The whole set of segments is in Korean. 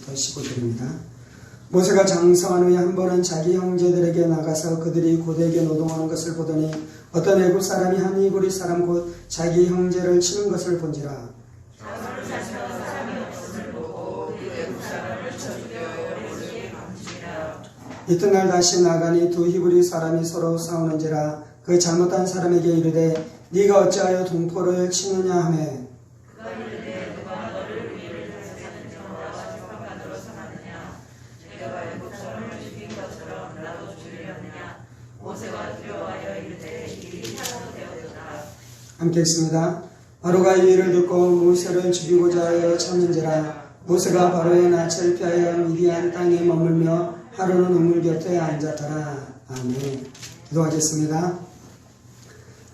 1절부터 15절입니다. 모세가 장성한 후에 한 번은 자기 형제들에게 나가서 그들이 고되게 노동하는 것을 보더니 어떤 애굽 사람이 한 히브리 사람 곧 자기 형제를 치는 것을 본지라. 이튿날 다시 나가니 두 히브리 사람이 서로 싸우는지라. 그 잘못한 사람에게 이르되 네가 어찌하여 동포를 치느냐 하매 함께 읽습니다. 바로가 이 일을 듣고 모세를 죽이고자 하여 쳤는지라. 모세가 바로의 낯을 피하여 미디안 땅에 머물며 하루는 우물 곁에 앉았더라. 아멘. 기도하겠습니다.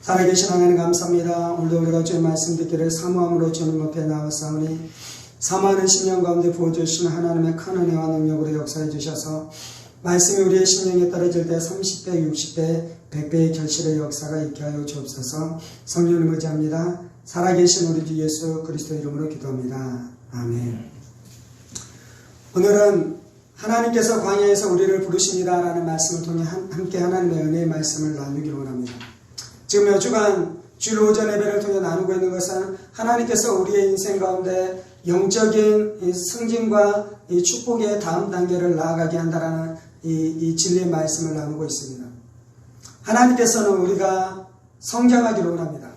살아계신 하나님 감사합니다. 오늘도 우리가 주의 말씀 듣기를 사모함으로 주님 앞에 나왔사오니 사모하는 심령 가운데 부어주시는 하나님의 큰 은혜와 능력으로 역사해 주셔서 말씀이 우리의 심령에 떨어질 때 30배, 60배, 100배의 결실의 역사가 있게 하여 주옵소서. 성령을 의지합니다. 살아계신 우리 주 예수 그리스도 이름으로 기도합니다. 아멘. 오늘은 하나님께서 광야에서 우리를 부르십니다 라는 말씀을 통해 함께 하나님의 은혜의 말씀을 나누기를 원합니다. 지금 몇 주간 주일 오전 예배를 통해 나누고 있는 것은 하나님께서 우리의 인생 가운데 영적인 승진과 이 축복의 다음 단계를 나아가게 한다라는 이 진리의 말씀을 나누고 있습니다. 하나님께서는 우리가 성장하기를 원합니다.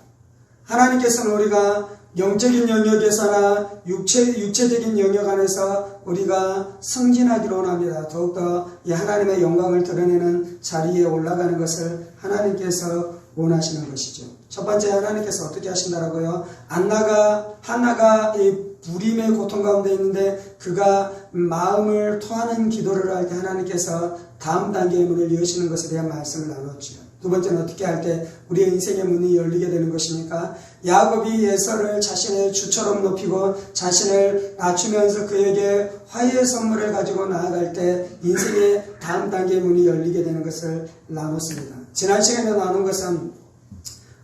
하나님께서는 우리가 영적인 영역에서나 육체적인 영역 안에서 우리가 승진하기를 원합니다. 더욱더 이 하나님의 영광을 드러내는 자리에 올라가는 것을 하나님께서 원하시는 것이죠. 첫 번째, 하나님께서 어떻게 하신다라고요? 한나가 이 불임의 고통 가운데 있는데 그가 마음을 토하는 기도를 할 때 하나님께서 다음 단계의 문을 여시는 것에 대한 말씀을 나눴죠. 두 번째는 어떻게 할 때 우리의 인생의 문이 열리게 되는 것입니까? 야곱이 에서를 자신의 주처럼 높이고 자신을 낮추면서 그에게 화해의 선물을 가지고 나아갈 때 인생의 다음 단계의 문이 열리게 되는 것을 나눴습니다. 지난 시간에 나눈 것은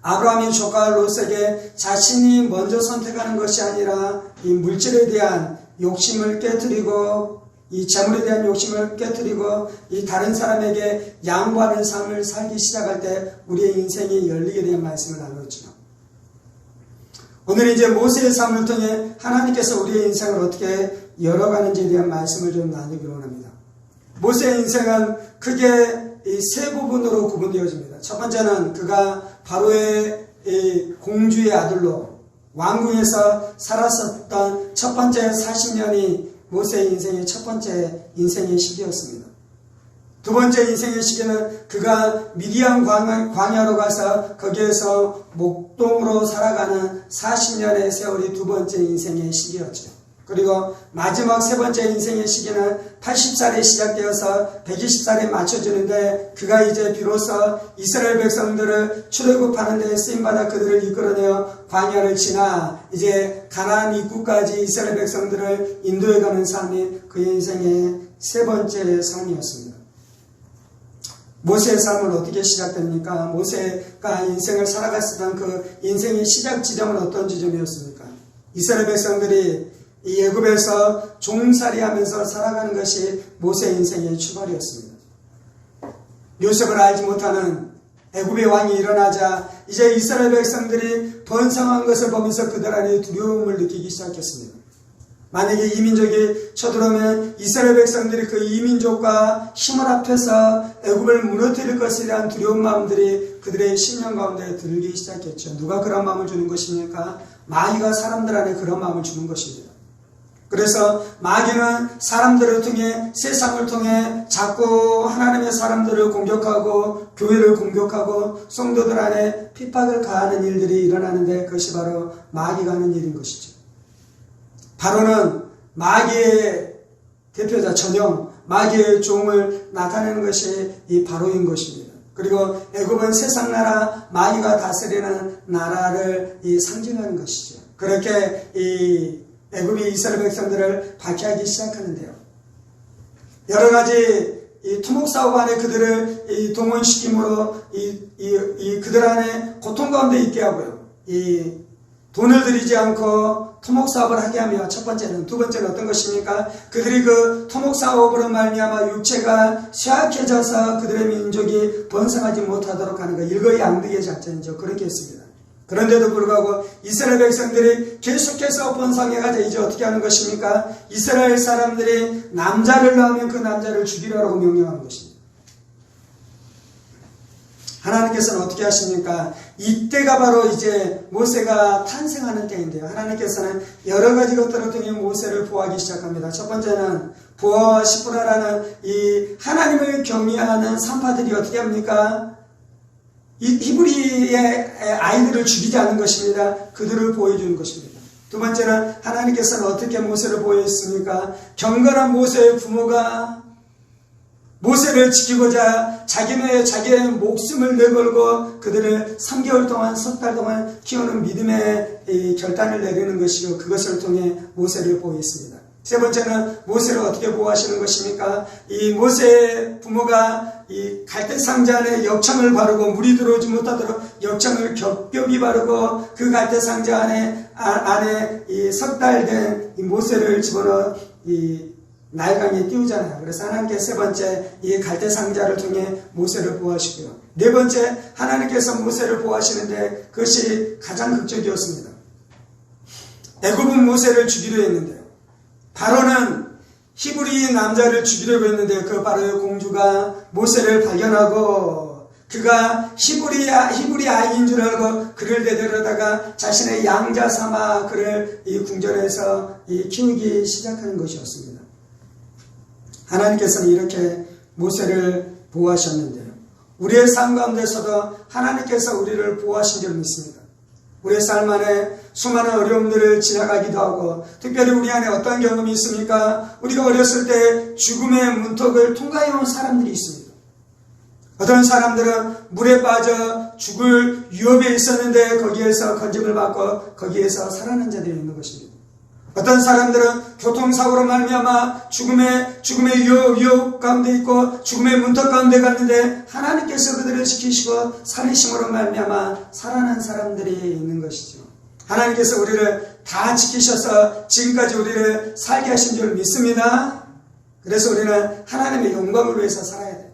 아브라함이 조카 롯에게 자신이 먼저 선택하는 것이 아니라 이 물질에 대한 욕심을 깨뜨리고 이 재물에 대한 욕심을 깨뜨리고 이 다른 사람에게 양보하는 삶을 살기 시작할 때 우리의 인생이 열리게 된 말씀을 나눴죠. 오늘 이제 모세의 삶을 통해 하나님께서 우리의 인생을 어떻게 열어가는지에 대한 말씀을 좀 나누기로 합니다. 모세의 인생은 크게 이 세 부분으로 구분되어집니다. 첫 번째는 그가 바로의 이 공주의 아들로 왕궁에서 살았었던 첫 번째 40년이 모세의 인생의 첫 번째 인생의 시기였습니다. 두 번째 인생의 시기는 그가 미디안 광야로 가서 거기에서 목동으로 살아가는 40년의 세월이 두 번째 인생의 시기였죠. 그리고 마지막 세 번째 인생의 시기는 80살에 시작되어서 120살에 맞춰지는데 그가 이제 비로소 이스라엘 백성들을 출애굽하는 데 쓰임받아 그들을 이끌어내어 광야를 지나 이제 가나안 입구까지 이스라엘 백성들을 인도해가는 삶이 그의 인생의 세 번째 삶이었습니다. 모세의 삶은 어떻게 시작됩니까? 모세가 인생을 살아갔었던 그 인생의 시작 지점은 어떤 지점이었습니까? 이스라엘 백성들이 이 애굽에서 종살이하면서 살아가는 것이 모세의 인생의 출발이었습니다. 요셉을 알지 못하는 애굽의 왕이 일어나자 이제 이스라엘 백성들이 번성한 것을 보면서 그들 안에 두려움을 느끼기 시작했습니다. 만약에 이민족이 쳐들어오면 이스라엘 백성들이 그 이민족과 힘을 합해서 애굽을 무너뜨릴 것에 대한 두려운 마음들이 그들의 심령 가운데 들기 시작했죠. 누가 그런 마음을 주는 것입니까? 마귀가 사람들 안에 그런 마음을 주는 것입니다. 그래서 마귀는 사람들을 통해 세상을 통해 자꾸 하나님의 사람들을 공격하고 교회를 공격하고 성도들 안에 핍박을 가하는 일들이 일어나는데 그것이 바로 마귀가 하는 일인 것이죠. 바로는 마귀의 대표자 전형, 마귀의 종을 나타내는 것이 이 바로인 것입니다. 그리고 애굽은 세상 나라, 마귀가 다스리는 나라를 상징하는 것이죠. 그렇게 이 애굽이 이스라엘 백성들을 박해하기 시작하는데요. 여러 가지 이 토목사업 안에 그들을 이 동원시킴으로 이 그들 안에 고통 가운데 있게 하고요. 이 돈을 들이지 않고 토목사업을 하게 하며 첫 번째는, 두 번째는 어떤 것입니까? 그들이 그 토목사업으로 말미암아 육체가 쇠약해져서 그들의 민족이 번성하지 못하도록 하는 것, 일거양득의 작전이죠. 그렇게 했습니다. 그런데도 불구하고 이스라엘 백성들이 계속해서 번성해가자 이제 어떻게 하는 것입니까? 이스라엘 사람들이 남자를 낳으면 그 남자를 죽이라고 명령하는 것입니다. 하나님께서는 어떻게 하십니까? 이때가 바로 이제 모세가 탄생하는 때인데요. 하나님께서는 여러 가지 것들을 통해 모세를 보호하기 시작합니다. 첫 번째는 부하와 시프라라는 이 하나님을 경외하는 산파들이 어떻게 합니까? 이 히브리의 아이들을 죽이지 않는 것입니다. 그들을 보호해주는 것입니다. 두 번째는 하나님께서는 어떻게 모세를 보호했습니까? 경건한 모세의 부모가 모세를 지키고자 자기의 목숨을 내걸고 그들을 3개월 동안, 석 달 동안 키우는 믿음의 결단을 내리는 것이요, 그것을 통해 모세를 보호했습니다. 세 번째는 모세를 어떻게 보호하시는 것입니까? 이 모세의 부모가 이 갈대 상자 안에 역청을 바르고 물이 들어오지 못하도록 역청을 겹겹이 바르고 그 갈대 상자 안에 이 석 달 된 이 모세를 집어넣어 이 나일강에 띄우잖아요. 그래서 하나님께서 세 번째 이 갈대 상자를 통해 모세를 보호하시고요. 네 번째 하나님께서 모세를 보호하시는데 그것이 가장 극적이었습니다. 애굽은 모세를 죽이려 했는데요. 바로는 히브리 남자를 죽이려고 했는데 그 바로의 공주가 모세를 발견하고 그가 히브리 아이인 줄 알고 그를 데려다가 자신의 양자 삼아 그를 이 궁전에서 키우기 시작하는 것이었습니다. 하나님께서는 이렇게 모세를 보호하셨는데요. 우리의 삶 가운데서도 하나님께서 우리를 보호하신 줄 믿습니다. 우리의 삶 안에 수많은 어려움들을 지나가기도 하고, 특별히 우리 안에 어떤 경험이 있습니까? 우리가 어렸을 때 죽음의 문턱을 통과해온 사람들이 있습니다. 어떤 사람들은 물에 빠져 죽을 위협에 있었는데 거기에서 건짐을 받고 거기에서 살아난 자들이 있는 것입니다. 어떤 사람들은 교통사고로 말미암아 죽음의 위협 가운데 있고 죽음의 문턱 가운데 갔는데 하나님께서 그들을 지키시고 살리심으로 말미암아 살아난 사람들이 있는 것이죠. 하나님께서 우리를 다 지키셔서 지금까지 우리를 살게 하신 줄 믿습니다. 그래서 우리는 하나님의 영광을 위해서 살아야 돼요.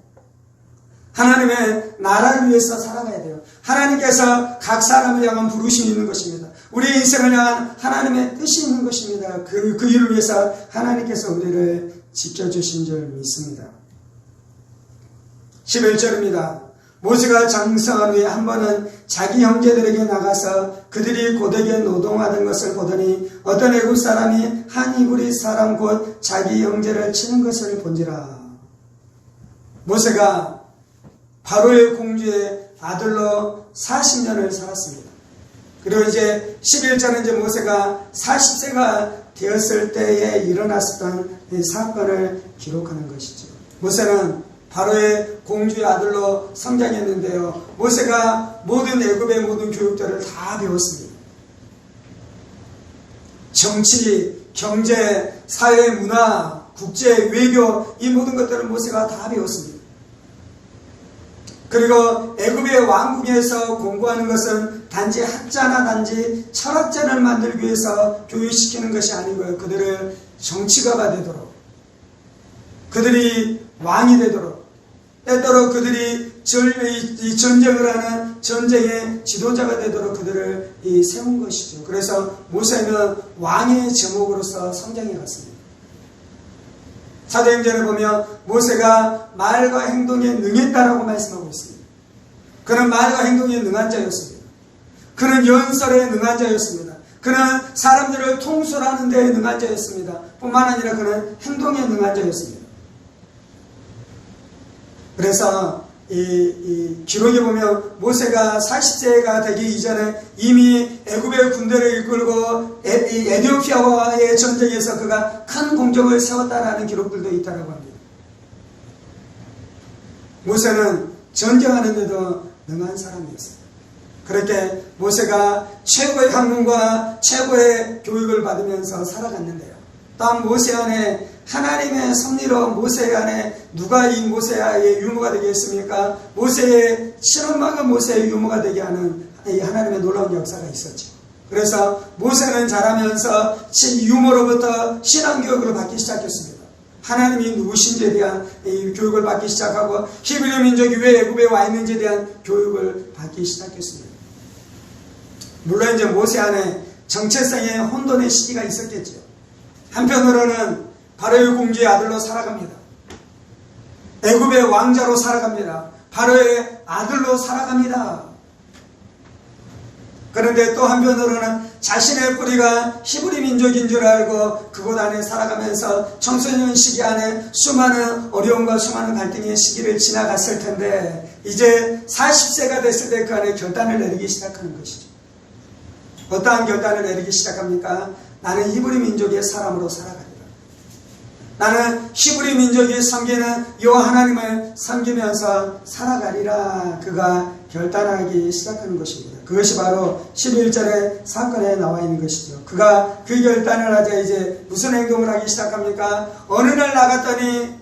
하나님의 나라를 위해서 살아가야 돼요. 하나님께서 각 사람을 향한 부르심이 있는 것입니다. 우리의 인생을 향한 하나님의 뜻이 있는 것입니다. 그 일을 위해서 하나님께서 우리를 지켜주신 줄 믿습니다. 11절입니다. 모세가 장성한 후에 한 번은 자기 형제들에게 나가서 그들이 고되게 노동하던 것을 보더니 어떤 애굽 사람이 한 히브리 사람 곧 자기 형제를 치는 것을 본지라. 모세가 바로의 공주의 아들로 40년을 살았습니다. 그리고 이제 11절은 이제 모세가 40세가 되었을 때에 일어났었던 이 사건을 기록하는 것이죠. 모세는 바로의 공주의 아들로 성장했는데요. 모세가 모든 애굽의 모든 교육들을 다 배웠습니다. 정치, 경제, 사회, 문화, 국제, 외교 이 모든 것들을 모세가 다 배웠습니다. 그리고 애굽의 왕궁에서 공부하는 것은 단지 학자나 단지 철학자를 만들기 위해서 교육시키는 것이 아니고요. 그들을 정치가가 되도록, 그들이 왕이 되도록, 때때로 그들이 전쟁을 하는 전쟁의 지도자가 되도록 그들을 세운 것이죠. 그래서 모세는 왕의 제목으로서 성장해 갔습니다. 사도행전에 보면 모세가 말과 행동에 능했다라고 말씀하고 있습니다. 그는 말과 행동에 능한 자였습니다. 그는 연설에 능한 자였습니다. 그는 사람들을 통솔하는 데 능한 자였습니다. 뿐만 아니라 그는 행동에 능한 자였습니다. 그래서 이 기록에 보면 모세가 40세가 되기 이전에 이미 애굽의 군대를 이끌고 에티오피아와의 전쟁에서 그가 큰 공적을 세웠다라는 기록들도 있다고 합니다. 모세는 전쟁하는데도 능한 사람이었습니다. 그렇게 모세가 최고의 학문과 최고의 교육을 받으면서 살아갔는데요. 또한 모세 안에 하나님의 섭리로 모세 안에 누가 이 모세의 유모가 되게 했습니까? 모세의 실험막은 모세의 유모가 되게 하는 이 하나님의 놀라운 역사가 있었죠. 그래서 모세는 자라면서 유모로부터 신앙교육을 받기 시작했습니다. 하나님이 누구신지에 대한 이 교육을 받기 시작하고 히브리 민족이 왜 애굽에 와 있는지에 대한 교육을 받기 시작했습니다. 물론 이제 모세 안에 정체성의 혼돈의 시기가 있었겠죠. 한편으로는 바로의 공주의 아들로 살아갑니다. 애굽의 왕자로 살아갑니다. 바로의 아들로 살아갑니다. 그런데 또 한편으로는 자신의 뿌리가 히브리 민족인 줄 알고 그곳 안에 살아가면서 청소년 시기 안에 수많은 어려움과 수많은 갈등의 시기를 지나갔을 텐데 이제 40세가 됐을 때 그 안에 결단을 내리기 시작하는 것이죠. 어떠한 결단을 내리기 시작합니까? 나는 히브리 민족의 사람으로 살아가리라. 나는 히브리 민족이 섬기는 여호와 하나님을 섬기면서 살아가리라. 그가 결단하기 시작하는 것입니다. 그것이 바로 11절의 사건에 나와 있는 것이죠. 그가 그 결단을 하자 이제 무슨 행동을 하기 시작합니까? 어느 날 나갔더니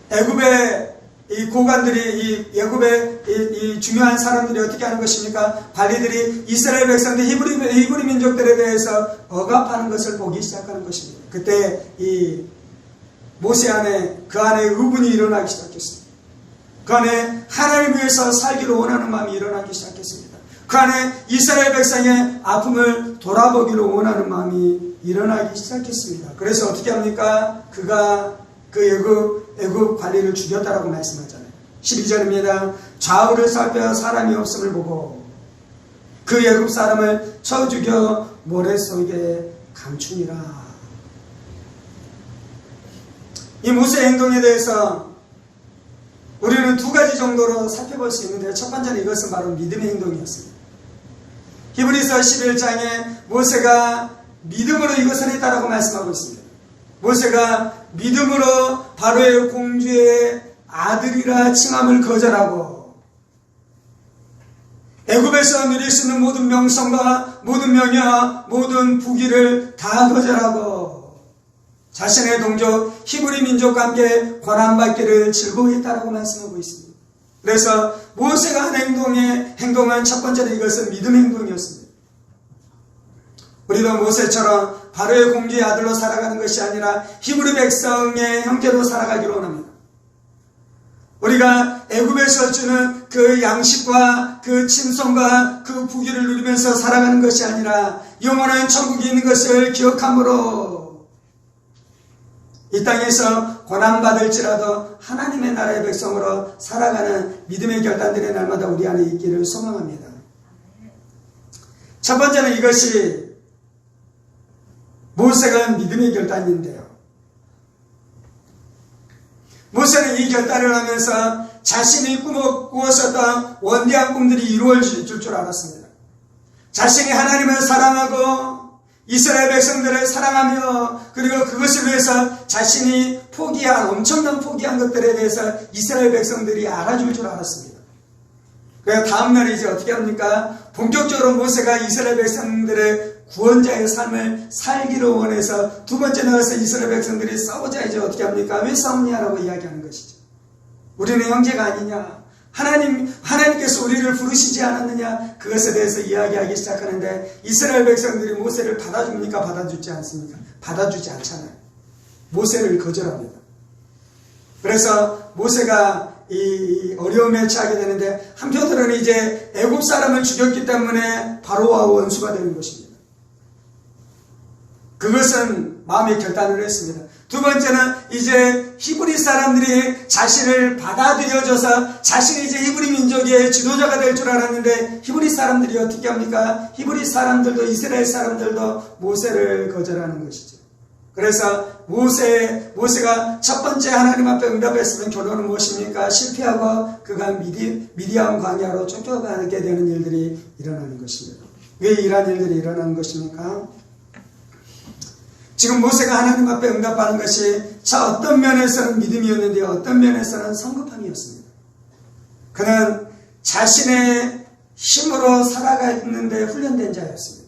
애굽의 이 고관들이 이 애굽의 이 중요한 사람들이 어떻게 하는 것입니까? 관리들이 이스라엘 백성들 히브리 민족들에 대해서 억압하는 것을 보기 시작하는 것입니다. 그때 이 모세 안에 그 안에 의분이 일어나기 시작했습니다. 그 안에 하나님을 위해서 살기를 원하는 마음이 일어나기 시작했습니다. 그 안에 이스라엘 백성의 아픔을 돌아보기를 원하는 마음이 일어나기 시작했습니다. 그래서 어떻게 합니까? 그가 그 애굽 관리를 죽였다라고 말씀하잖아요. 12절입니다. 좌우를 살펴 사람이 없음을 보고 그 애굽 사람을 쳐 죽여 모래 속에 감추니라. 이 모세의 행동에 대해서 우리는 두 가지 정도로 살펴볼 수 있는데요. 첫 번째는 이것은 바로 믿음의 행동이었습니다. 히브리서 11장에 모세가 믿음으로 이것을 했다라고 말씀하고 있습니다. 모세가 믿음으로 바로의 공주의 아들이라 칭함을 거절하고 애굽에서 누릴 수 있는 모든 명성과 모든 명예와 모든 부귀를 다 거절하고 자신의 동족 히브리 민족과 함께 고난받기를 즐거워했다라고 말씀하고 있습니다. 그래서 모세가 한 행동은 첫 번째로 이것은 믿음의 행동이었습니다. 우리도 모세처럼 바로의 공주의 아들로 살아가는 것이 아니라 히브리 백성의 형제로 살아가기를 원합니다. 우리가 애굽에서 주는 그 양식과 그 친손과 그 부귀를 누리면서 살아가는 것이 아니라 영원한 천국이 있는 것을 기억함으로 이 땅에서 고난받을지라도 하나님의 나라의 백성으로 살아가는 믿음의 결단들의 날마다 우리 안에 있기를 소망합니다. 첫 번째는 이것이 모세가 한 믿음의 결단인데요. 모세는 이 결단을 하면서 자신이 꾸었었던 원대한 꿈들이 이루어질 줄 알았습니다. 자신이 하나님을 사랑하고 이스라엘 백성들을 사랑하며 그리고 그것을 위해서 자신이 엄청난 포기한 것들에 대해서 이스라엘 백성들이 알아줄 줄 알았습니다. 그래서 다음날 이제 어떻게 합니까? 본격적으로 모세가 이스라엘 백성들의 구원자의 삶을 살기를 원해서 두 번째 나가서 이스라엘 백성들이 싸우자 이제 어떻게 합니까? 왜 싸우냐라고 이야기하는 것이죠. 우리는 형제가 아니냐? 하나님께서 우리를 부르시지 않았느냐? 그것에 대해서 이야기하기 시작하는데 이스라엘 백성들이 모세를 받아줍니까? 받아주지 않습니까? 받아주지 않잖아요. 모세를 거절합니다. 그래서 모세가 이 어려움에 처하게 되는데 한편으로는 이제 애굽 사람을 죽였기 때문에 바로와 원수가 되는 것입니다. 그것은 마음의 결단을 했습니다. 두 번째는 이제 히브리 사람들이 자신을 받아들여줘서 자신이 이제 히브리 민족의 지도자가 될 줄 알았는데 히브리 사람들이 어떻게 합니까? 히브리 사람들도 이스라엘 사람들도 모세를 거절하는 것이죠. 그래서 모세가 첫 번째 하나님 앞에 응답했으면 결론은 무엇입니까? 실패하고 그가 미디안 광야로 쫓겨가게 되는 일들이 일어나는 것입니다. 왜 이러한 일들이 일어나는 것입니까? 지금 모세가 하나님 앞에 응답하는 것이 어떤 면에서는 믿음이었는데 어떤 면에서는 성급함이었습니다. 그는 자신의 힘으로 살아가는데 훈련된 자였습니다.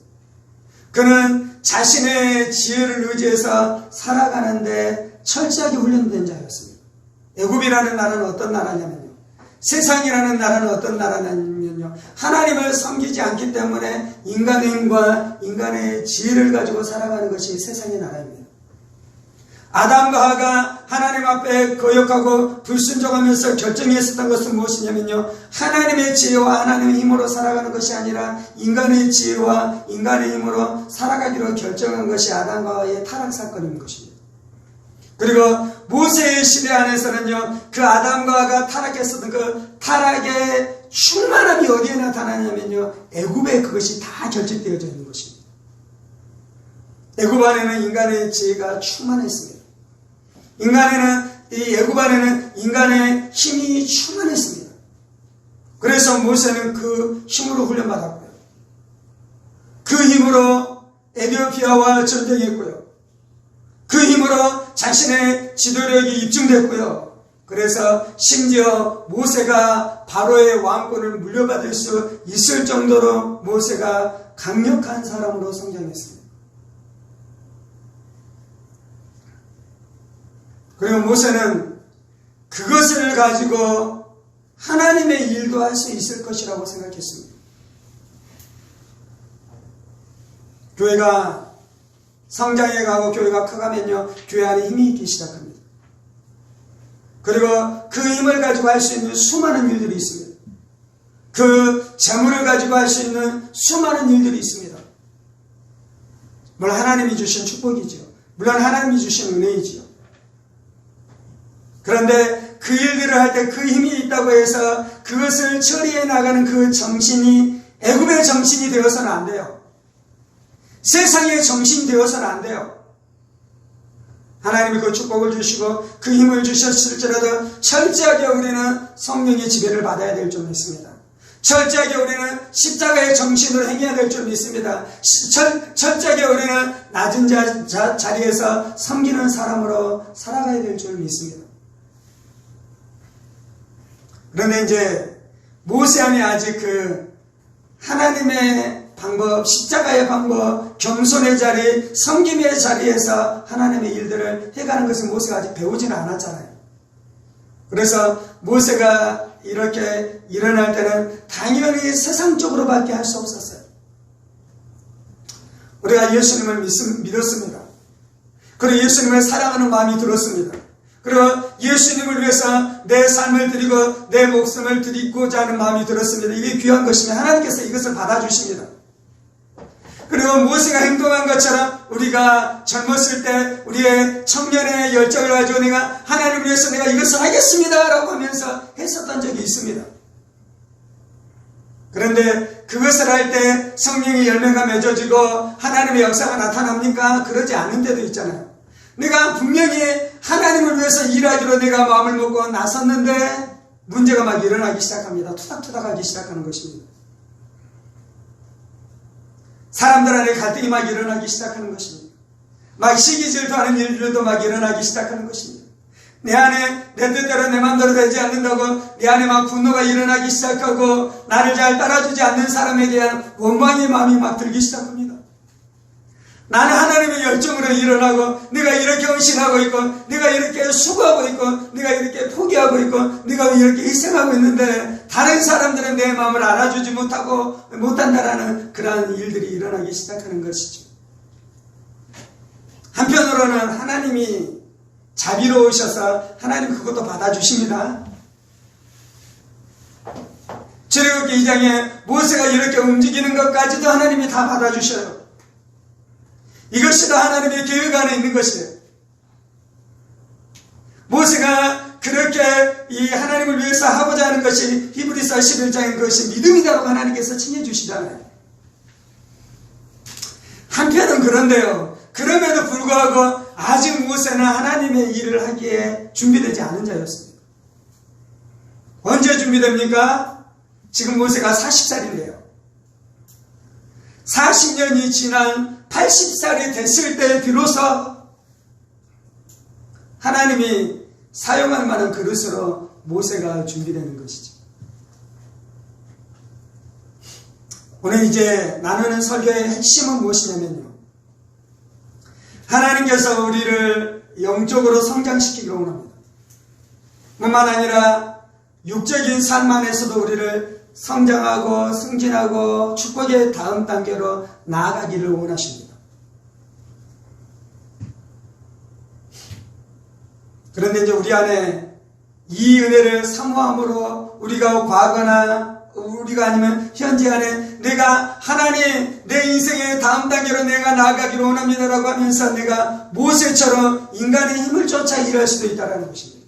그는 자신의 지혜를 의지해서 살아가는데 철저하게 훈련된 자였습니다. 애굽이라는 나라는 어떤 나라냐면요. 세상이라는 나라는 어떤 나라냐면요, 하나님을 섬기지 않기 때문에 인간의 힘과 인간의 지혜를 가지고 살아가는 것이 세상의 나라입니다. 아담과 하와가 하나님 앞에 거역하고 불순종하면서 결정했었던 것은 무엇이냐면요, 하나님의 지혜와 하나님의 힘으로 살아가는 것이 아니라 인간의 지혜와 인간의 힘으로 살아가기로 결정한 것이 아담과 하와의 타락 사건인 것입니다. 그리고 모세의 시대 안에서는요, 그 아담과 하와가 타락했었던 그 타락의 충만함이 어디에 나타나냐면요, 애굽에 그것이 다 결집되어져 있는 것입니다. 애굽 안에는 인간의 지혜가 충만했습니다. 이 애굽 안에는 인간의 힘이 충만했습니다. 그래서 모세는 그 힘으로 훈련받았고요. 그 힘으로 에티오피아와 전쟁했고요. 그 힘으로 자신의 지도력이 입증됐고요. 그래서 심지어 모세가 바로의 왕권을 물려받을 수 있을 정도로 모세가 강력한 사람으로 성장했습니다. 그리고 모세는 그것을 가지고 하나님의 일도 할 수 있을 것이라고 생각했습니다. 교회가 성장해 가고 교회가 커가면요, 교회 안에 힘이 있기 시작합니다. 그리고 그 힘을 가지고 할 수 있는 수많은 일들이 있습니다. 그 재물을 가지고 할 수 있는 수많은 일들이 있습니다. 물론 하나님이 주신 축복이지요. 물론 하나님이 주신 은혜이지요. 그런데 그 일들을 할 때 그 힘이 있다고 해서 그것을 처리해 나가는 그 정신이 애굽의 정신이 되어서는 안 돼요. 세상의 정신이 되어서는 안 돼요. 하나님이 그 축복을 주시고 그 힘을 주셨을지라도 철저하게 우리는 성령의 지배를 받아야 될 줄 믿습니다. 철저하게 우리는 십자가의 정신으로 행해야 될 줄 믿습니다. 철저하게 우리는 낮은 자리에서 섬기는 사람으로 살아가야 될 줄 믿습니다. 그런데 이제 모세 안에 아직 그 하나님의 방법, 십자가의 방법, 겸손의 자리, 섬김의 자리에서 하나님의 일들을 해가는 것을 모세가 아직 배우지는 않았잖아요. 그래서 모세가 이렇게 일어날 때는 당연히 세상적으로밖에 할 수 없었어요. 우리가 예수님을 믿었습니다. 그리고 예수님을 사랑하는 마음이 들었습니다. 그리고 예수님을 위해서 내 삶을 드리고 내 목숨을 드리고자 하는 마음이 들었습니다. 이게 귀한 것이면 하나님께서 이것을 받아주십니다. 그리고 모세가 행동한 것처럼 우리가 젊었을 때 우리의 청년의 열정을 가지고 내가 하나님을 위해서 내가 이것을 하겠습니다 라고 하면서 했었던 적이 있습니다. 그런데 그것을 할 때 성령의 열매가 맺어지고 하나님의 역사가 나타납니까? 그러지 않은 데도 있잖아요. 내가 분명히 하나님을 위해서 일하기로 내가 마음을 먹고 나섰는데 문제가 막 일어나기 시작합니다. 투닥투닥하기 시작하는 것입니다. 사람들 안에 갈등이 막 일어나기 시작하는 것입니다. 막 시기질투하는 일들도 막 일어나기 시작하는 것입니다. 내 안에 내 뜻대로 내 마음대로 되지 않는다고 내 안에 막 분노가 일어나기 시작하고 나를 잘 따라주지 않는 사람에 대한 원망의 마음이 막 들기 시작합니다. 나는 하나님의 열정으로 일어나고 내가 이렇게 헌신하고 있고 내가 이렇게 수고하고 있고 내가 이렇게 포기하고 있고 내가 이렇게 희생하고 있는데 다른 사람들은 내 마음을 알아주지 못한다라는 그러한 일들이 일어나기 시작하는 것이죠. 한편으로는 하나님이 자비로우셔서 하나님 그것도 받아주십니다. 출애굽기 2장에 모세가 이렇게 움직이는 것까지도 하나님이 다 받아주셔요. 이것이 다 하나님의 계획 안에 있는 것이에요. 모세가 그렇게 이 하나님을 위해서 하고자 하는 것이 히브리서 11장인 것이 믿음이라고 하나님께서 칭해 주시잖아요. 한편은 그런데요. 그럼에도 불구하고 아직 모세는 하나님의 일을 하기에 준비되지 않은 자였습니다. 언제 준비됩니까? 지금 모세가 40살인데요. 40년이 지난 80살이 됐을 때 비로소 하나님이 사용할 만한 그릇으로 모세가 준비되는 것이죠. 오늘 이제 나누는 설교의 핵심은 무엇이냐면요. 하나님께서 우리를 영적으로 성장시키기를 원합니다. 뿐만 아니라 육적인 삶 안에서도 우리를 성장하고 승진하고 축복의 다음 단계로 나아가기를 원하십니다. 그런데 이제 우리 안에 이 은혜를 사모함으로 우리가 과거나 우리가 아니면 현재 안에 내가 하나님 내 인생의 다음 단계로 내가 나아가기를 원합니다라고 하면서 내가 모세처럼 인간의 힘을 쫓아 일할 수도 있다는 것입니다.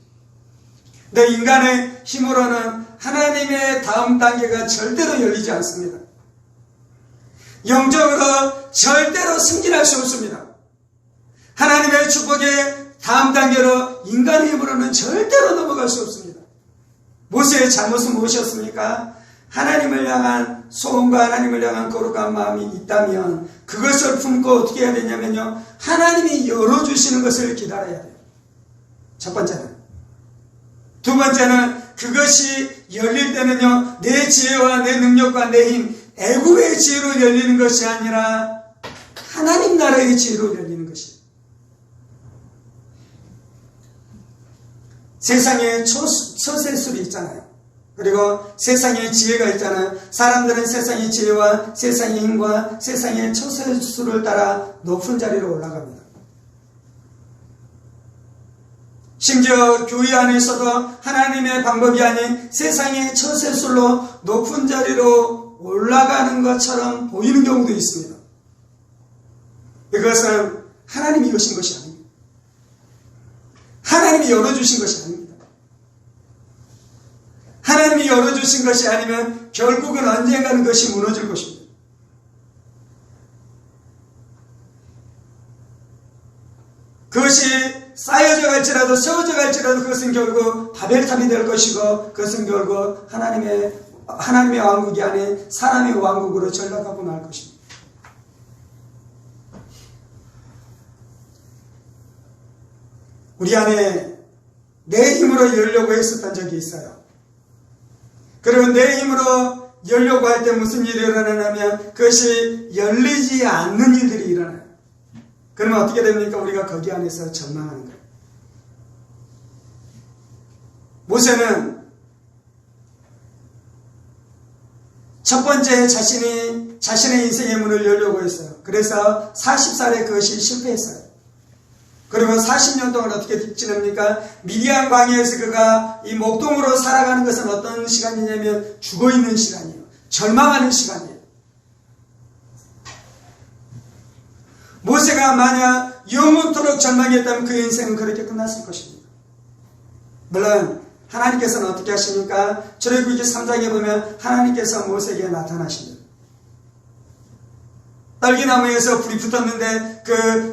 내 인간의 힘으로는 하나님의 다음 단계가 절대로 열리지 않습니다. 영적으로 절대로 승진할 수 없습니다. 하나님의 축복의 다음 단계로 인간의 힘으로는 절대로 넘어갈 수 없습니다. 모세의 잘못은 무엇이었습니까? 하나님을 향한 소원과 하나님을 향한 거룩한 마음이 있다면 그것을 품고 어떻게 해야 되냐면요, 하나님이 열어주시는 것을 기다려야 돼요. 첫 번째는. 두 번째는 그것이 열릴 때는요, 내 지혜와 내 능력과 내 힘, 애굽의 지혜로 열리는 것이 아니라 하나님 나라의 지혜로 열리는 것이에요. 세상에 처세술이 있잖아요. 그리고 세상에 지혜가 있잖아요. 사람들은 세상의 지혜와 세상의 힘과 세상의 처세술을 따라 높은 자리로 올라갑니다. 심지어 교회 안에서도 하나님의 방법이 아닌 세상의 처세술로 높은 자리로 올라가는 것처럼 보이는 경우도 있습니다. 이것은 하나님이 여신 것이 아닙니다. 하나님이 열어주신 것이 아닙니다. 하나님이 열어주신 것이 아니면 결국은 언젠가는 그것이 무너질 것입니다. 그것이 쌓여져 갈지라도 세워져 갈지라도 그것은 결국 바벨탑이 될 것이고 그것은 결국 하나님의 왕국이 아닌 사람의 왕국으로 전락하고 말 것입니다. 우리 안에 내 힘으로 열려고 했었던 적이 있어요. 그리고 내 힘으로 열려고 할 때 무슨 일이 일어나냐면 그것이 열리지 않는 일들이 일어나요. 그러면 어떻게 됩니까? 우리가 거기 안에서 절망하는 거예요. 모세는 첫 번째 자신의 인생의 문을 열려고 했어요. 그래서 40살에 그것이 실패했어요. 그리고 40년 동안 어떻게 지냅니까? 미디안 광야에서 그가 이 목동으로 살아가는 것은 어떤 시간이냐면 죽어있는 시간이에요. 절망하는 시간이에요. 모세가 만약 영원토록 절망했다면 그 인생은 그렇게 끝났을 것입니다. 물론 하나님께서는 어떻게 하십니까? 출애굽기 3장에 보면 하나님께서 모세에게 나타나십니다. 떨기나무에서 불이 붙었는데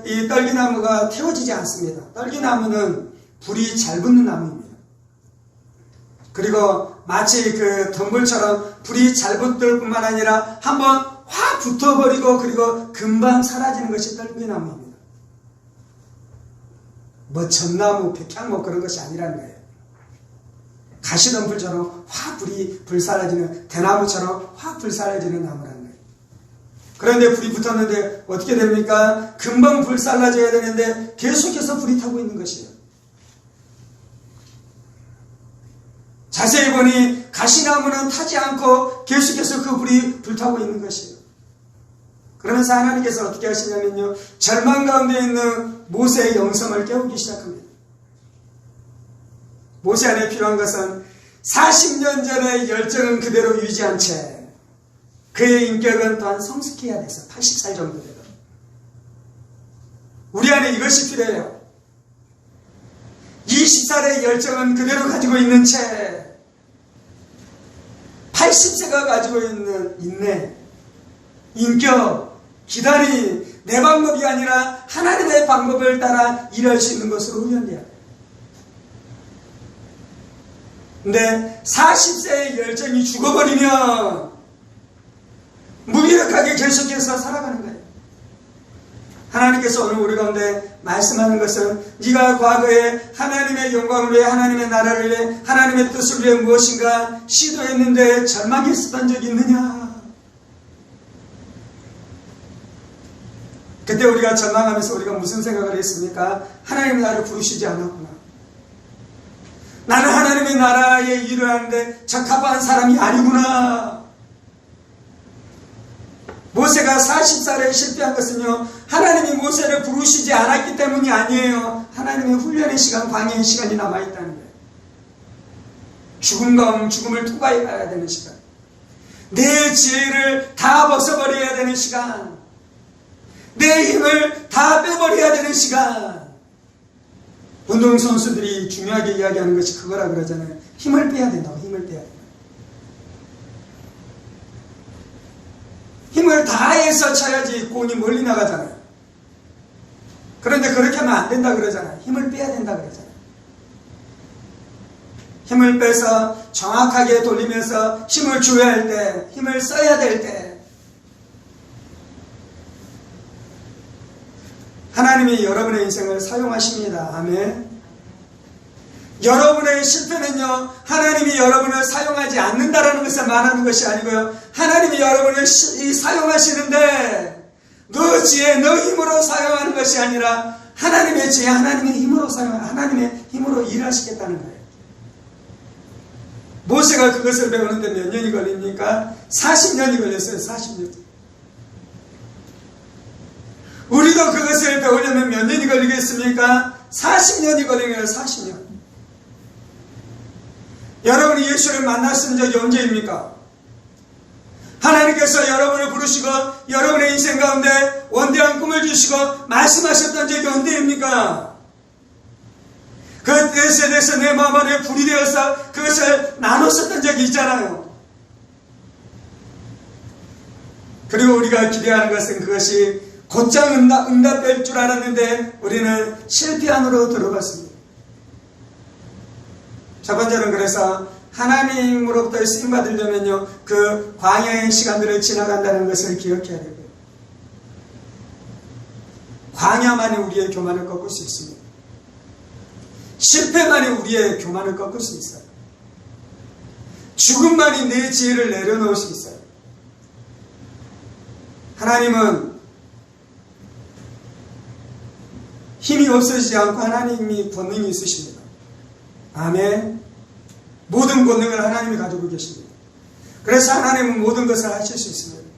이 떨기나무가 태워지지 않습니다. 떨기나무는 불이 잘 붙는 나무입니다. 그리고 마치 그 덤불처럼 불이 잘 붙을 뿐만 아니라 한번 확 붙어버리고 그리고 금방 사라지는 것이 떨기나무입니다. 뭐 전나무, 백향목 그런 것이 아니라는 거예요. 가시덤불처럼 확 불 사라지는, 대나무처럼 확 불 사라지는 나무라는 거예요. 그런데 불이 붙었는데 어떻게 됩니까? 금방 불 살라져야 되는데 계속해서 불이 타고 있는 것이에요. 자세히 보니 가시나무는 타지 않고 계속해서 그 불이 불타고 있는 것이에요. 그러면서 하나님께서 어떻게 하시냐면요, 절망 가운데 있는 모세의 영성을 깨우기 시작합니다. 모세 안에 필요한 것은 40년 전의 열정은 그대로 유지한 채 그의 인격은 또한 성숙해야 돼서 80살 정도 되거든요. 우리 안에 이것이 필요해요. 20살의 열정은 그대로 가지고 있는 채 80세가 가지고 있는 인내, 인격, 기다림, 내 방법이 아니라 하나님의 방법을 따라 일할 수 있는 것으로 훈련돼야 돼요. 근데 40세의 열정이 죽어버리면 무기력하게 계속해서 살아가는 거예요. 하나님께서 오늘 우리 가운데 말씀하는 것은 네가 과거에 하나님의 영광을 위해, 하나님의 나라를 위해, 하나님의 뜻을 위해 무엇인가 시도했는데 절망했었던 적이 있느냐? 그때 우리가 절망하면서 우리가 무슨 생각을 했습니까? 하나님 나를 부르시지 않았구나. 나는 하나님의 나라에 일을 하는데 적합한 사람이 아니구나. 모세가 40살에 실패한 것은요, 하나님이 모세를 부르시지 않았기 때문이 아니에요. 하나님의 훈련의 시간, 광야의 시간이 남아있다는 거예요. 죽음을 투과해 가야 되는 시간. 내 지혜를 다 벗어버려야 되는 시간. 내 힘을 다 빼버려야 되는 시간. 운동선수들이 중요하게 이야기하는 것이 그거라 그러잖아요. 힘을 빼야 된다고, 힘을 빼야 된다. 힘을 다해서 쳐야지 공이 멀리 나가잖아요. 그런데 그렇게 하면 안 된다 그러잖아요. 힘을 빼야 된다 그러잖아요. 힘을 빼서 정확하게 돌리면서 힘을 줘야 할 때, 힘을 써야 될 때, 하나님이 여러분의 인생을 사용하십니다. 아멘. 여러분의 실패는요, 하나님이 여러분을 사용하지 않는다라는 것을 말하는 것이 아니고요, 하나님이 여러분을 사용하시는데 너 지혜, 너 힘으로 사용하는 것이 아니라 하나님의 지혜, 하나님의 힘으로 하나님의 힘으로 일하시겠다는 거예요. 모세가 그것을 배우는데 몇 년이 걸립니까? 40년이 걸렸어요. 40년. 우리도 그것을 배우려면 몇 년이 걸리겠습니까? 40년이 걸리네요. 40년. 여러분이 예수를 만났은 적이 언제입니까? 하나님께서 여러분을 부르시고 여러분의 인생 가운데 원대한 꿈을 주시고 말씀하셨던 적이 언제입니까? 그 뜻에 대해서 내 마음 안에 불이 되어서 그것을 나눴었던 적이 있잖아요. 그리고 우리가 기대하는 것은 그것이 곧장 응답될 줄 알았는데 우리는 실패 안으로 들어갔습니다. 첫 번째는 그래서 하나님으로부터 쓰임받으려면요, 그 광야의 시간들을 지나간다는 것을 기억해야 되고요. 광야만이 우리의 교만을 꺾을 수 있습니다. 실패만이 우리의 교만을 꺾을 수 있어요. 죽음만이 내 지혜를 내려놓을 수 있어요. 하나님은 힘이 없어지지 않고 하나님이 권능이 있으십니다. 아멘. 모든 권능을 하나님이 가지고 계십니다. 그래서 하나님은 모든 것을 하실 수 있습니다.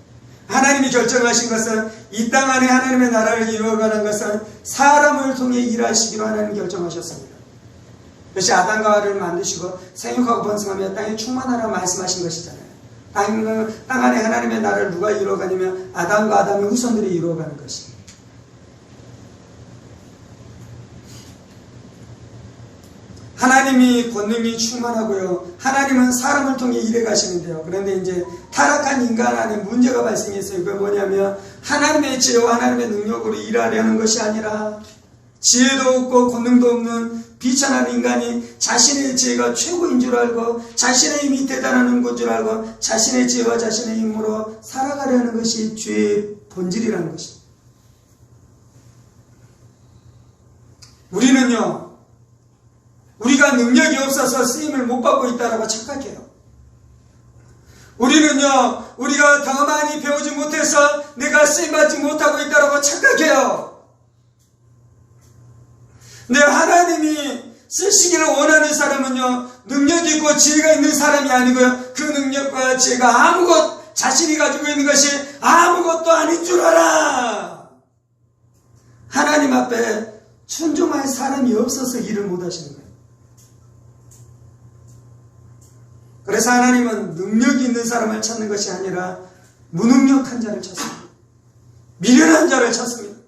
하나님이 결정하신 것은 이 땅 안에 하나님의 나라를 이루어가는 것은 사람을 통해 일하시기로 하나님이 결정하셨습니다. 그것이 아담과 하와를 만드시고 생육하고 번성하며 땅에 충만하라고 말씀하신 것이잖아요. 땅 안에 하나님의 나라를 누가 이루어가냐면 아담과 아담의 후손들이 이루어가는 것입니다. 하나님이 권능이 충만하고요, 하나님은 사람을 통해 일해 가시는데요. 그런데 이제 타락한 인간 안에 문제가 발생했어요. 그게 뭐냐면 하나님의 지혜와 하나님의 능력으로 일하려는 것이 아니라 지혜도 없고 권능도 없는 비천한 인간이 자신의 지혜가 최고인 줄 알고 자신의 힘이 대단한 것 줄 알고 자신의 지혜와 자신의 힘으로 살아가려는 것이 죄의 본질이라는 것입니다. 우리는요, 우리가 능력이 없어서 쓰임을 못 받고 있다고 착각해요. 우리는요, 우리가 더 많이 배우지 못해서 내가 쓰임받지 못하고 있다고 착각해요. 근데 하나님이 쓰시기를 원하는 사람은요, 능력이 있고 지혜가 있는 사람이 아니고요, 그 능력과 지혜가 자신이 가지고 있는 것이 아무것도 아닌 줄 알아. 하나님 앞에 순종할 사람이 없어서 일을 못 하시는 거예요. 그래서 하나님은 능력이 있는 사람을 찾는 것이 아니라 무능력한 자를 찾습니다. 미련한 자를 찾습니다.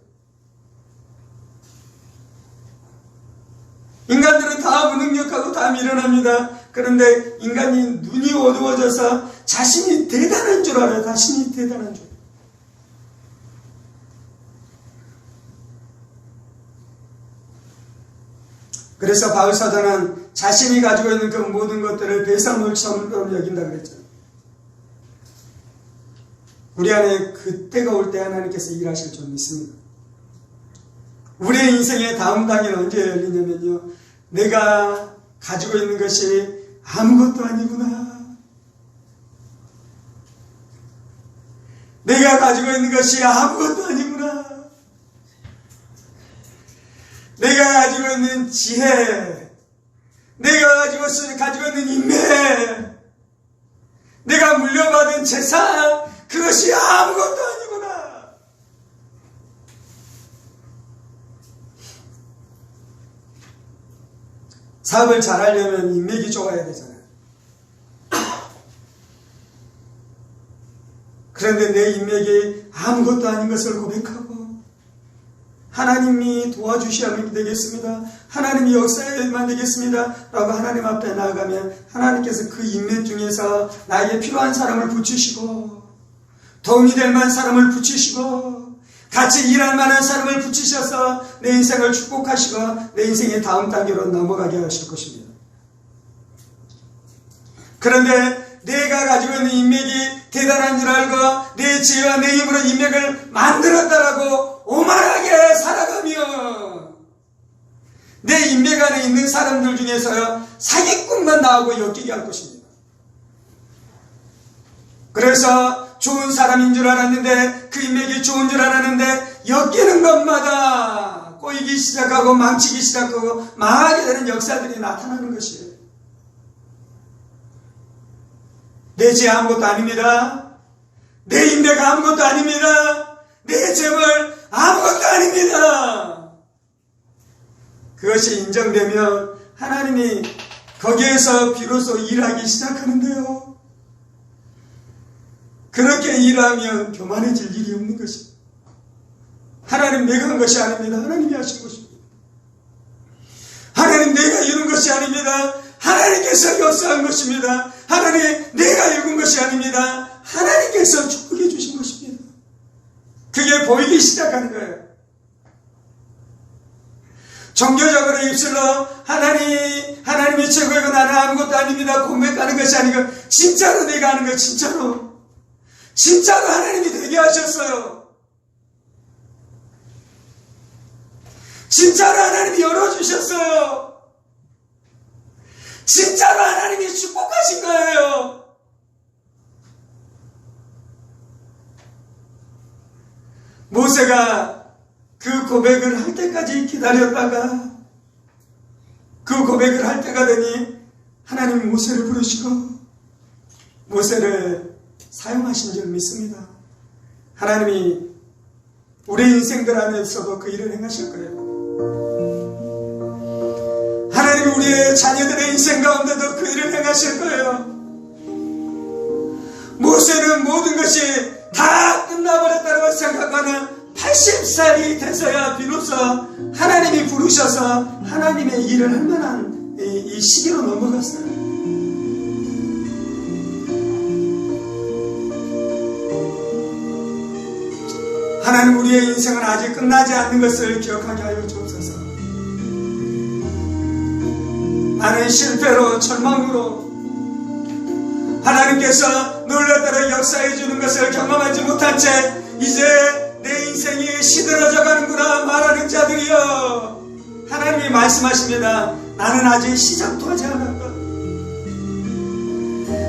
인간들은 다 무능력하고 다 미련합니다. 그런데 인간이 눈이 어두워져서 자신이 대단한 줄 알아요. 자신이 대단한 줄. 그래서 바울사도는 자신이 가지고 있는 그 모든 것들을 배설물처럼 여긴다 그랬죠. 우리 안에 그때가 올 때 하나님께서 일하실 줄 믿습니다. 우리의 인생의 다음 단계는 언제 열리냐면요, 내가 가지고 있는 것이 아무것도 아니구나. 내가 가지고 있는 것이 아무것도 아니구나. 내가 가지고 있는 지혜, 내가 가지고 있는 인맥, 내가 물려받은 재산, 그것이 아무것도 아니구나. 사업을 잘하려면 인맥이 좋아야 되잖아요. 그런데 내 인맥이 아무것도 아닌 것을 고백하고 하나님이 도와주셔야만 되겠습니다. 하나님이 역사에만 되겠습니다. 라고 하나님 앞에 나아가면 하나님께서 그 인맥 중에서 나에게 필요한 사람을 붙이시고 도움이 될 만한 사람을 붙이시고 같이 일할 만한 사람을 붙이셔서 내 인생을 축복하시고 내 인생의 다음 단계로 넘어가게 하실 것입니다. 그런데 내가 가지고 있는 인맥이 대단한 줄 알고 내 지혜와 내 힘으로 인맥을 만들었다라고 오만하게 살아가며 내 인맥 안에 있는 사람들 중에서요 사기꾼만 나오고 엮이게 할 것입니다. 그래서 좋은 사람인 줄 알았는데 그 인맥이 좋은 줄 알았는데 엮이는 것마다 꼬이기 시작하고 망치기 시작하고 망하게 되는 역사들이 나타나는 것이에요. 내 지혜 아무것도 아닙니다. 내 인맥 아무것도 아닙니다. 내 재물 아무것도 아닙니다. 그것이 인정되면 하나님이 거기에서 비로소 일하기 시작하는데요. 그렇게 일하면 교만해질 일이 없는 것입니다. 하나님 내가 한 것이 아닙니다. 하나님이 하신 것입니다. 하나님 내가 이룬 것이 아닙니다. 하나님께서 역사한 것입니다. 하나님 내가 이룬 것이 아닙니다. 하나님께서 축복해 주신 것입니다. 그게 보이기 시작하는 거예요. 종교적으로 입술로 하나님이 최고이고 나는 아무것도 아닙니다. 고백하는 것이 아니고 진짜로 내가 하는 거 진짜로 하나님이 되게 하셨어요. 진짜로 하나님이 열어주셨어요. 진짜로 하나님이 축복하신 거예요. 모세가 그 고백을 할 때까지 기다렸다가 그 고백을 할 때가 되니 하나님이 모세를 부르시고 모세를 사용하신 줄 믿습니다. 하나님이 우리 인생들 안에서도 그 일을 행하실 거예요. 하나님이 우리의 자녀들의 인생 가운데도 그 일을 행하실 거예요. 모세는 모든 것이 다 끝나버렸다고 생각하는 80살이 돼서야 비로소 하나님이 부르셔서 하나님의 일을 할 만한 이 시기로 넘어갔어요. 하나님 우리의 인생은 아직 끝나지 않는 것을 기억하게 하여 주옵소서. 나는 실패로 절망으로 하나님께서 놀랍도록 역사해 주는 것을 경험하지 못한 채 이제 내 인생이 시들어져 가는구나 말하는 자들이여, 하나님이 말씀하십니다. 나는 아직 시작도 하지 않았다.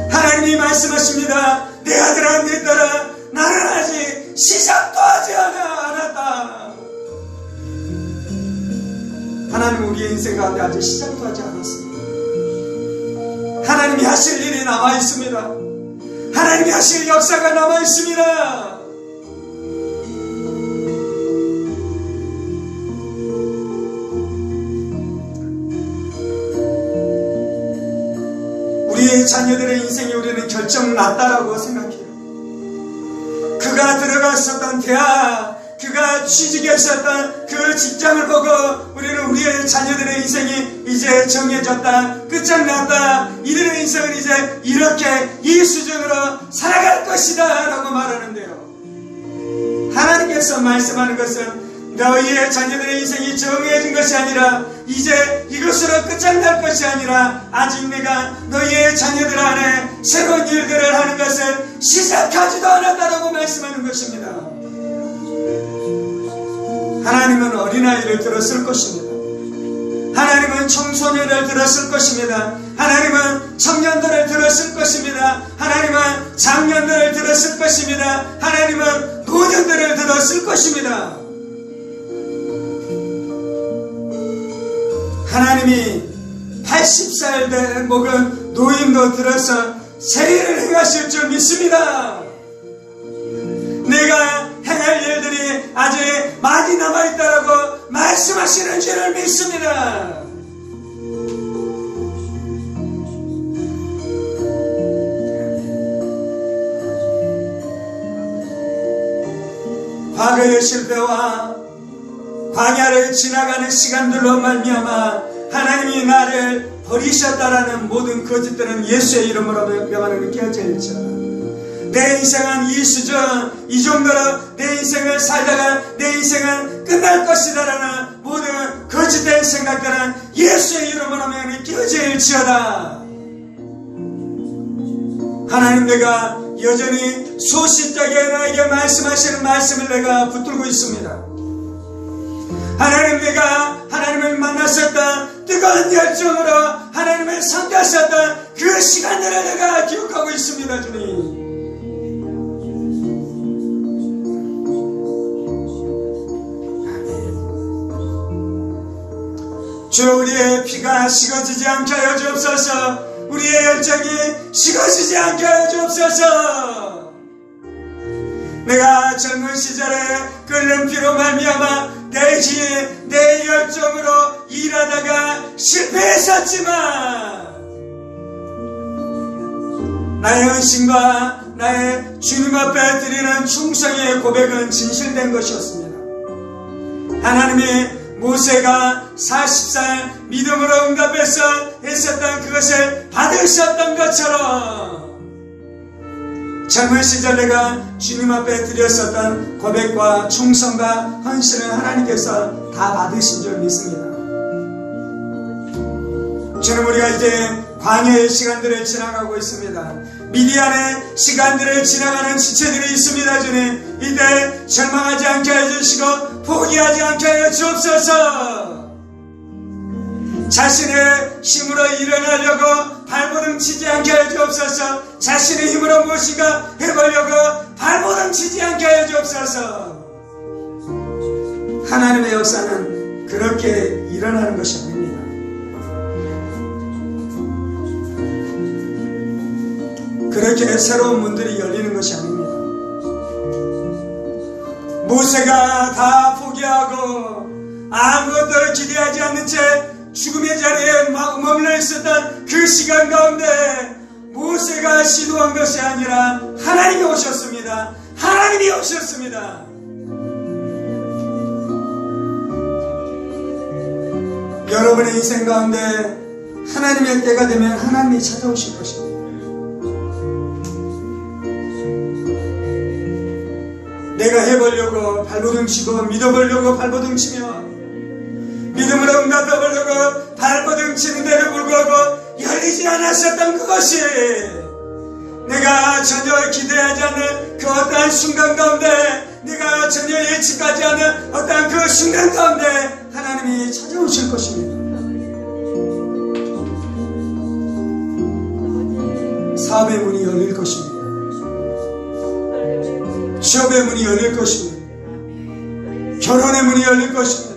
하나님이 말씀하십니다. 내 아들아 내 딸아 나는 아직 시작도 하지 않았다. 하나님 우리의 인생 가운데 아직 시작도 하지 않았습니다. 하나님이 하실 일이 남아있습니다. 하나님이 하실 역사가 남아있습니다. 우리의 자녀들의 인생이 우리는 결정 났다라고 생각해요. 그가 들어갔었던 대학, 그가 취직했었던 그 직장을 보고 우리는 우리의 자녀들의 인생이 이제 정해졌다, 끝장났다, 이들의 인생은 이제 이렇게 이 수준으로 살아갈 것이다 라고 말하는데요. 하나님께서 말씀하는 것은 너희의 자녀들의 인생이 정해진 것이 아니라 이제 이것으로 끝장날 것이 아니라 아직 내가 너희의 자녀들 안에 새로운 일들을 하는 것을 시작하지도 않았다라고 말씀하는 것입니다. 하나님은 어린아이를 들었을 것입니다. 하나님은 청소년을 들었을 것입니다. 하나님은 청년들을 들었을 것입니다. 하나님은 장년들을 들었을 것입니다. 하나님은 노년들을 들었을 것입니다. 하나님이 80살 된 목은 노임도 들어서 세례를 행하실 줄 믿습니다. 내가 행할 일들이 아직 많이 남아있다라고 말씀하시는 줄을 믿습니다. 과거의 실패와 광야를 지나가는 시간들로 말미암아 하나님이 나를 버리셨다라는 모든 거짓들은 예수의 이름으로 명하는 깨어질지어다. 내 인생은 이 수준, 이 정도로 내 인생을 살다가 내 인생은 끝날 것이다라는 모든 거짓된 생각들은 예수의 이름으로 명하는 깨어질지어다. 하나님, 내가 여전히 소시적에 나에게 말씀하시는 말씀을 내가 붙들고 있습니다. 하나님, 내가 하나님을 만났었던 뜨거운 열정으로 하나님을 섬겼었던 그 시간들을 내가 기억하고 있습니다. 주님, 주여, 우리의 피가 식어지지 않게 하여 주옵소서. 우리의 열정이 식어지지 않게 하여 주옵소서. 내가 젊은 시절에 끓는 피로 말미암아 내 힘, 내 열정으로 일하다가 실패했었지만 나의 헌신과 나의 주님 앞에 드리는 충성의 고백은 진실된 것이었습니다. 하나님이 모세가 40살 믿음으로 응답해서 했었던 그것을 받으셨던 것처럼 젊은 시절 내가 주님 앞에 드렸었던 고백과 충성과 헌신을 하나님께서 다 받으신 줄 믿습니다. 주님, 우리가 이제 광야의 시간들을 지나가고 있습니다. 미디안의 시간들을 지나가는 지체들이 있습니다. 주님, 이때 절망하지 않게 해주시고 포기하지 않게 하여 주옵소서. 자신의 힘으로 일어나려고 발버둥 치지 않게 하여 주옵소서. 자신의 힘으로 무엇인가 해보려고 발버둥 치지 않게 하여 주옵소서. 하나님의 역사는 그렇게 일어나는 것이 아닙니다. 그렇게 새로운 문들이 열리는 것이 아닙니다. 모세가 다 포기하고 아무것도 기대하지 않는 채 죽음의 자리에 머물러 있었던 그 시간 가운데 모세가 시도한 것이 아니라 하나님이 오셨습니다. 하나님이 오셨습니다. 여러분의 인생 가운데 하나님의 때가 되면 하나님이 찾아오실 것입니다. 내가 해보려고 발버둥 치고 믿어보려고 발버둥 치며 믿음으로 응답해보려고 발버둥 치는데도 불구하고 열리지 않았었던 그것이 내가 전혀 기대하지 않는 그 어떠한 순간 가운데, 내가 전혀 예측하지 않는 어떠한 그 순간 가운데 하나님이 찾아오실 것입니다. 사업의 문이 열릴 것입니다. 취업의 문이 열릴 것입니다. 결혼의 문이 열릴 것입니다.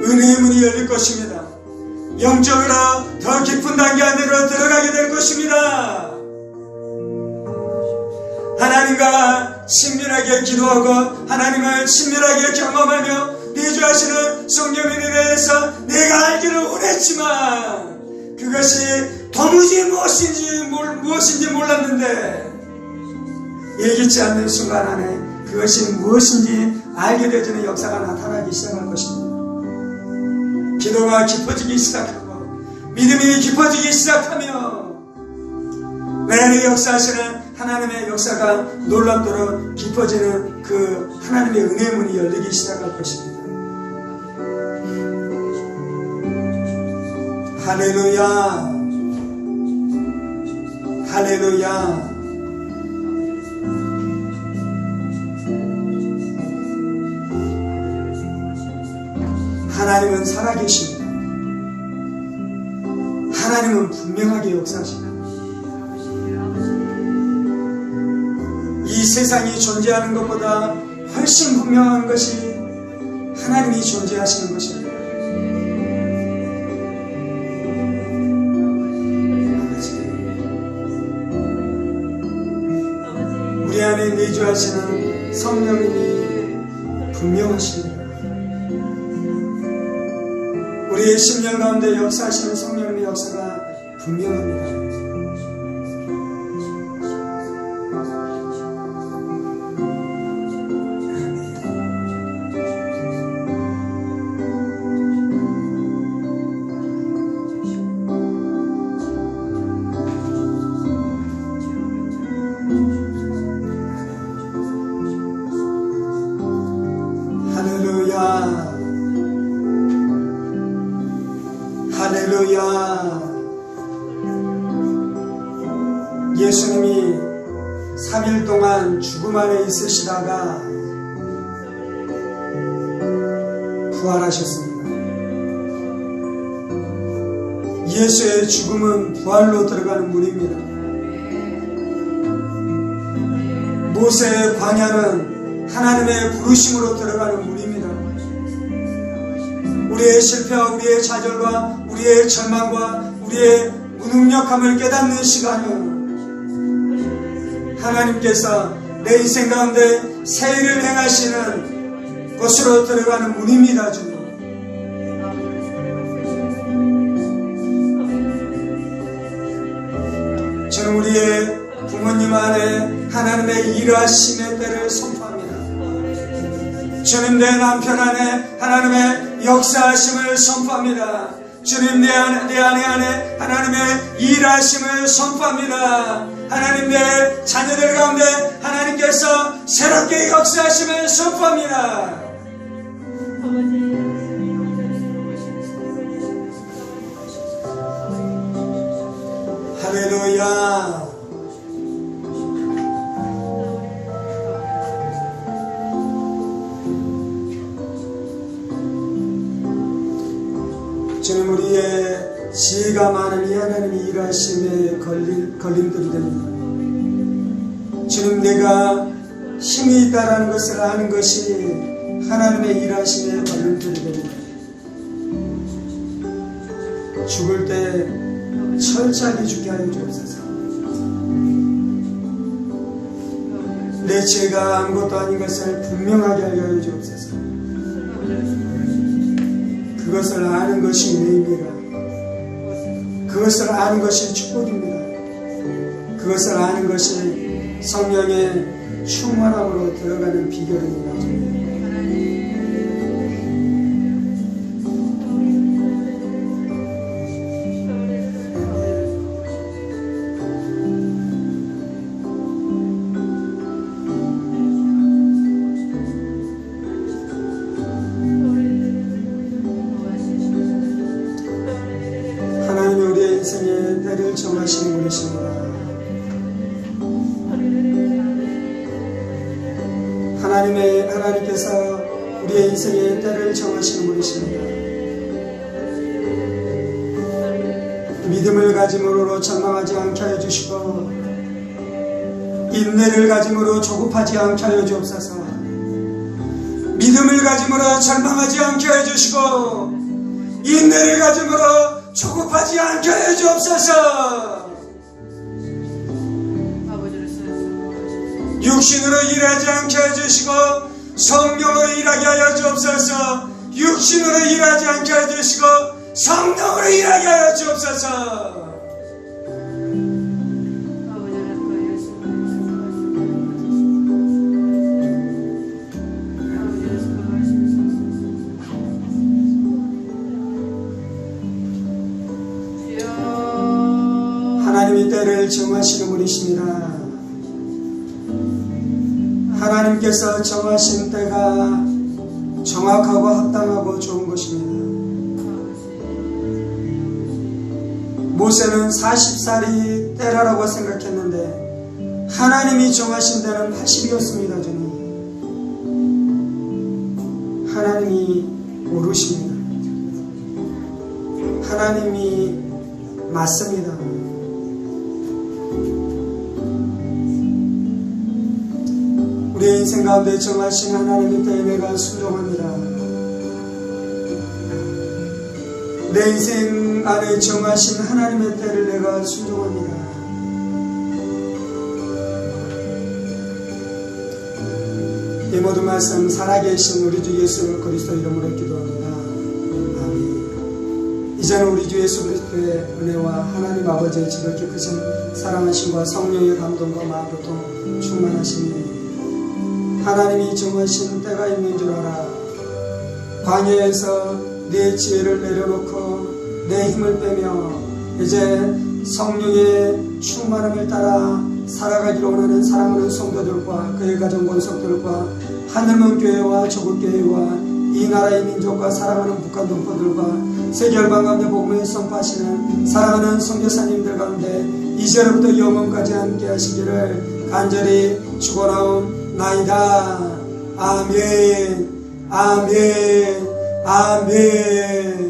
은혜의 문이 열릴 것입니다. 영적으로 더 깊은 단계 안으로 들어가게 될 것입니다. 하나님과 친밀하게 기도하고 하나님을 친밀하게 경험하며 내주하시는 성령에 대해서 내가 알기를 원했지만 그것이 도무지 무엇인지 몰랐는데 예기치 않는 순간 안에 그것이 무엇인지 알게 되어지는 역사가 나타나기 시작할 것입니다. 기도가 깊어지기 시작하고 믿음이 깊어지기 시작하며 내 안에 역사하시는 하나님의 역사가 놀랍도록 깊어지는 그 하나님의 은혜의 문이 열리기 시작할 것입니다. 할렐루야, 할렐루야. 하나님은 살아계십니다. 하나님은 분명하게 역사하십니다. 이 세상이 존재하는 것보다 훨씬 분명한 것이 하나님이 존재하시는 것입니다. 우리 안에 내주하시는 성령님이 분명하십니다. 우리의 심령 가운데 역사하시는 성령님의 역사가 분명합니다. 할렐루야. 예수님이 3일 동안 죽음 안에 있으시다가 부활하셨습니다. 예수의 죽음은 부활로 들어가는 문입니다. 모세의 광야는 하나님의 부르심으로 들어가는 문입니다. 우리의 실패와 우리의 좌절과 우리의 절망과 우리의 무능력함을 깨닫는 시간은 하나님께서 내 인생 가운데 새 일을 행하시는 곳으로 들어가는 문입니다. 주님, 저는 우리의 부모님 안에 하나님의 일하심의 때를 선포합니다. 주님, 내 남편 안에 하나님의 역사하심을 선포합니다. 주님, 내 아내 안에 하나님의 일하심을 선포합니다. 하나님, 내 자녀들 가운데 하나님께서 새롭게 역사하심을 선포합니다. 할렐루야. 주님, 우리의 지혜가 많음이 하나님의 일하심에 걸림돌이 됩니다. 주님, 내가 힘이 있다라는 것을 아는 것이 하나님의 일하심에 걸림돌이 됩니다. 죽을 때 철저하게 죽게 하여 주옵소서. 내 죄가 아무것도 아닌 것을 분명하게 하여 주옵소서. 그것을 아는 것이 은혜입니다. 그것을 아는 것이 축복입니다. 그것을 아는 것이 성령의 충만함으로 들어가는 비결입니다. 인생의 때를 정하시는 분이십니다. 하나님께서 우리의 인생의 때를 정하시는 분이십니다. 믿음을 가짐으로 절망하지 않게 하여 주시고 인내를 가짐으로 조급하지 않게 하여 주옵소서. 믿음을 가짐으로 절망하지 않게 하여 주시고 인내를 가짐으로 조급하지 않게 하여 주옵소서. 육신으로 일하지 않게 하여 주시고 성령으로 일하게 하여 주옵소서. 육신으로 일하지 않게 하여 주시고 성령으로 일하게 하여 주옵소서. 하나님이 때를 정하시는 분이십니다. 하나님께서 정하신 때가 정확하고 합당하고 좋은 것입니다. 모세는 40살이 때라고 생각했는데 하나님이 정하신 때는 80이었습니다. 저는 하나님이 모르십니다. 하나님이 맞습니다. 우리의 인생 가운데 정하신 하나님의 때에 내가 순종합니다. 내 인생 안에 정하신 하나님의 때를 내가 순종합니다. 이 모든 말씀 살아계신 우리 주 예수 그리스도 이름으로 기도합니다. 아멘. 이제는 우리 주 예수 그리스도의 은혜와 하나님 아버지의 지극히 크신 사랑하심과 성령의 감동과 마음교통 충만하시니 하나님이 정하신 때가 있는 줄 알아. 광야에서 내 지혜를 내려놓고 내 힘을 빼며 이제 성령의 충만함을 따라 살아가기로 원하는 사랑하는 성도들과 그의 가정 권속들과 하늘문 교회와 조국 교회와 이 나라의 민족과 사랑하는 북한 동포들과 세계 열방 가운데 복음을 선포하시는 사랑하는 선교사님들 가운데 이제로부터 영원까지 함께 하시기를 간절히 축원하옵나이다. 아멘. 아멘. 아멘.